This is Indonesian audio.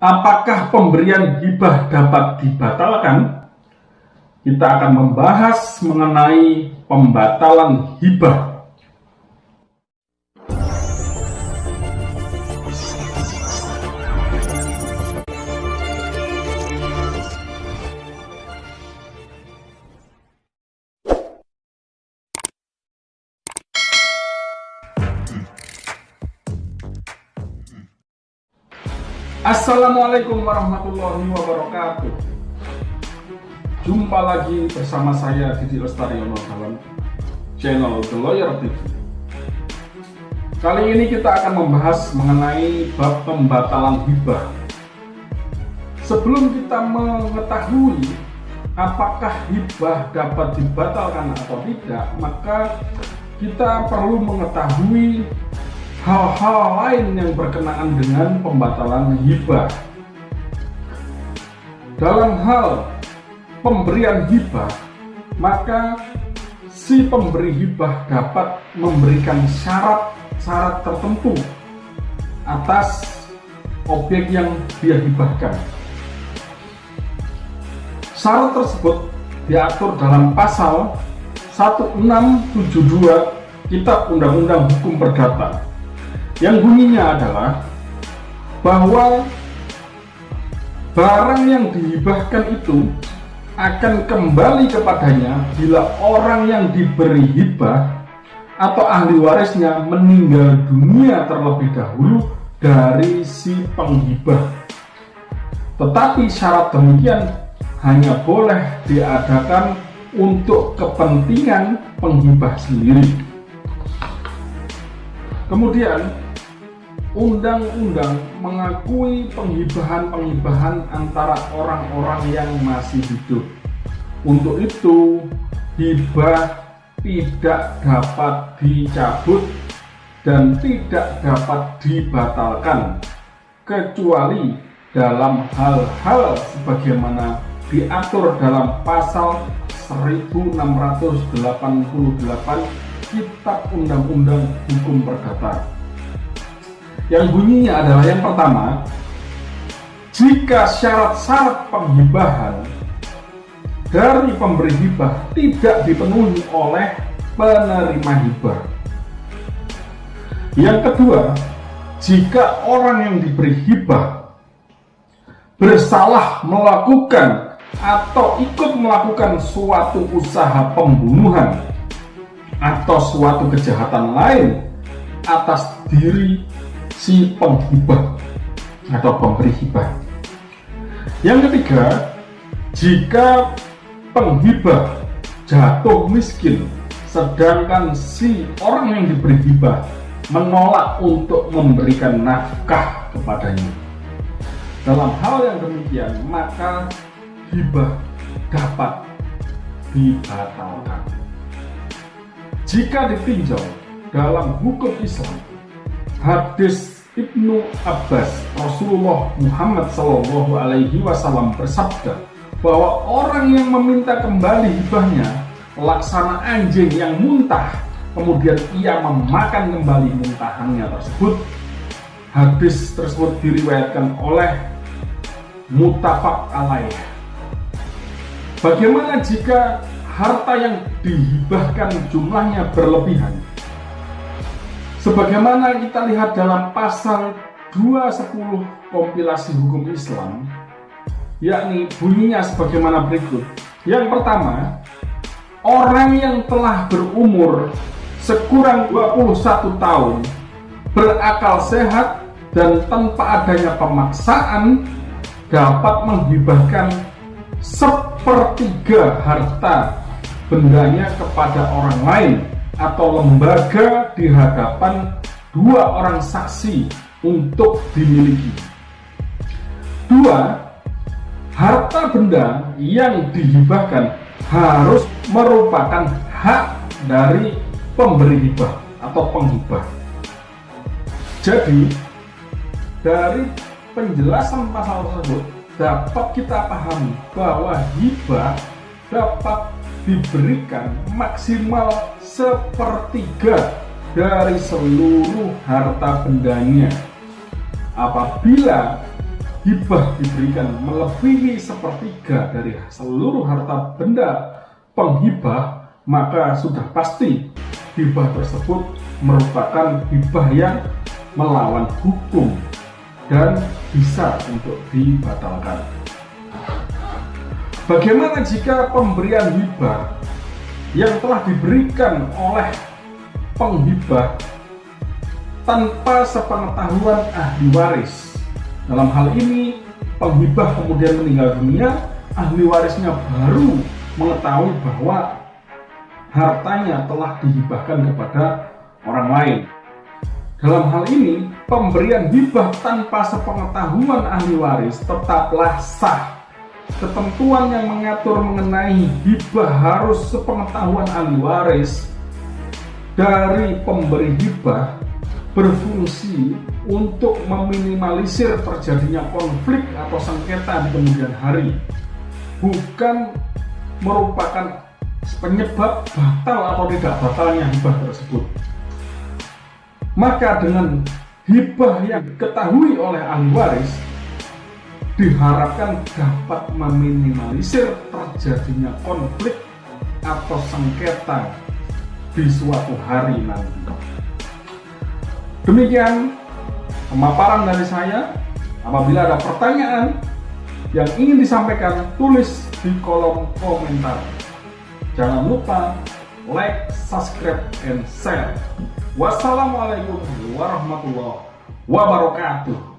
Apakah pemberian hibah dapat dibatalkan? Kita akan membahas mengenai pembatalan hibah. Assalamualaikum warahmatullahi wabarakatuh. Jumpa lagi bersama saya Didi Lestariono dalam channel The Lawyer TV. Kali ini kita akan membahas mengenai bab pembatalan hibah. Sebelum kita mengetahui apakah hibah dapat dibatalkan atau tidak, maka kita perlu mengetahui hal-hal lain yang berkenaan dengan pembatalan hibah. Dalam hal pemberian hibah, maka si pemberi hibah dapat memberikan syarat-syarat tertentu atas objek yang dia hibahkan. Syarat tersebut diatur dalam pasal 1672 Kitab Undang-Undang Hukum Perdata, yang bunyinya adalah bahwa barang yang dihibahkan itu akan kembali kepadanya bila orang yang diberi hibah atau ahli warisnya meninggal dunia terlebih dahulu dari si penghibah. Tetapi syarat demikian hanya boleh diadakan untuk kepentingan penghibah sendiri. Kemudian undang-undang mengakui penghibahan antara orang-orang yang masih hidup. Untuk itu, hibah tidak dapat dicabut dan tidak dapat dibatalkan kecuali dalam hal-hal sebagaimana diatur dalam pasal 1688 Kitab Undang-Undang Hukum Perdata, yang bunyinya adalah yang pertama, jika syarat-syarat penghibahan dari pemberi hibah tidak dipenuhi oleh penerima hibah. Yang kedua, jika orang yang diberi hibah bersalah melakukan atau ikut melakukan suatu usaha pembunuhan atau suatu kejahatan lain atas diri si penghibah atau pemberi hibah. Yang ketiga, jika penghibah jatuh miskin sedangkan si orang yang diberi hibah menolak untuk memberikan nafkah kepadanya. Dalam hal yang demikian, maka hibah dapat dibatalkan. Jika ditinjau dalam hukum Islam, hadis Ibnu Abbas, Rasulullah Muhammad SAW bersabda bahwa orang yang meminta kembali hibahnya laksana anjing yang muntah, kemudian ia memakan kembali muntahannya tersebut. Hadis tersebut diriwayatkan oleh muttafaq alaih. Bagaimana jika harta yang dihibahkan jumlahnya berlebihan? Sebagaimana kita lihat dalam pasal 210 kompilasi hukum Islam, yakni bunyinya sebagaimana berikut. Yang pertama, orang yang telah berumur sekurang 21 tahun, berakal sehat dan tanpa adanya pemaksaan dapat menghibahkan sepertiga harta bendanya kepada orang lain atau lembaga di hadapan dua orang saksi untuk dimiliki. Dua, harta benda yang dihibahkan harus merupakan hak dari pemberi hibah atau penghibah. Jadi, dari penjelasan pasal tersebut dapat kita pahami bahwa hibah dapat diberikan maksimal sepertiga dari seluruh harta bendanya apabila hibah diberikan melebihi sepertiga dari seluruh harta benda penghibah, maka sudah pasti hibah tersebut merupakan hibah yang melawan hukum dan bisa untuk dibatalkan. Bagaimana jika pemberian hibah yang telah diberikan oleh penghibah tanpa sepengetahuan ahli waris? Dalam hal ini, penghibah kemudian meninggal dunia, ahli warisnya baru mengetahui bahwa hartanya telah dihibahkan kepada orang lain. Dalam hal ini, pemberian hibah tanpa sepengetahuan ahli waris tetaplah sah. Ketentuan yang mengatur mengenai hibah harus sepengetahuan ahli waris dari pemberi hibah berfungsi untuk meminimalisir terjadinya konflik atau sengketa di kemudian hari, bukan merupakan penyebab batal atau tidak batalnya hibah tersebut. Maka dengan hibah yang diketahui oleh ahli waris diharapkan dapat meminimalisir terjadinya konflik atau sengketa di suatu hari nanti. Demikian pemaparan dari saya. Apabila ada pertanyaan yang ingin disampaikan, tulis di kolom komentar. Jangan lupa like, subscribe, and share. Wassalamualaikum warahmatullahi wabarakatuh.